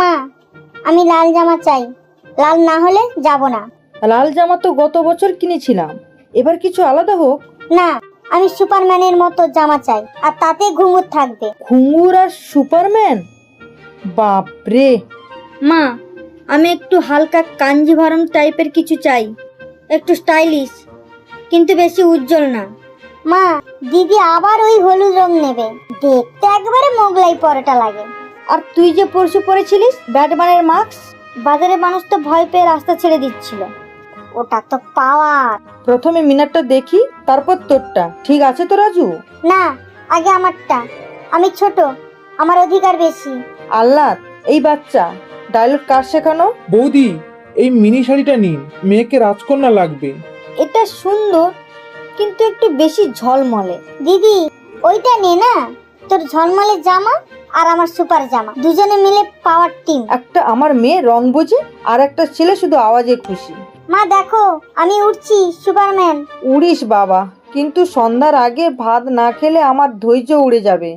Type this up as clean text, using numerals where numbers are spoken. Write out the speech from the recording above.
মা, আমি লাল জামা চাই, লাল না হলে যাব না। লাল জামা তো গত বছর কিনেছিলাম, এবার কিছু আলাদা হোক। না, আমি সুপারম্যানের মতো জামা চাই, আর তাতে ঘুঙুর থাকবে। ঘুঙুর আর সুপারম্যান? বাপরে। মা, আমি একটু হালকা কাঞ্জিভারম টাইপের কিছু চাই, একটু স্টাইলিশ, কিন্তু বেশি উজ্জ্বল না। মা, দিদি আবার ওই হলুদ রং নেবে, দেখতে একবারে মোগলাই পরোটা লাগে। আর তুই যে পরশু পরেছিলিস ব্যাটম্যানের মাস্ক, বাজারে মানুষ তো ভয় পেয়ে রাস্তা ছেড়ে দিচ্ছিল। ওটা তো পাওয়ার। প্রথমে মিনারটা দেখি, তারপর তোরটা। ঠিক আছে তো রাজু? না, আগে আমারটা। আমি ছোট, আমার অধিকার বেশি। আল্লাহ, এই বাচ্চা ডায়লগ কার শেখানো? বৌদি, এই মিনি শাড়িটা নিন, মেয়েকে রাজকন্যা লাগবে। এটা সুন্দর, কিন্তু একটু বেশি ঝলমলে। দিদি, ওইটা নে না, তোর ঝলমলে জামা আর আমার সুপার জামা, দুজনে মিলে পাওয়ার টিম। একটা আমার মেয়ে রং বোঝে, আর একটা ছেলে শুধু আওয়াজে খুশি। মা দেখো, আমি উঠছি সুপারম্যান। উড়িস বাবা, কিন্তু সন্ধ্যার আগে ভাত না খেলে আমার ধৈর্য উড়ে যাবে।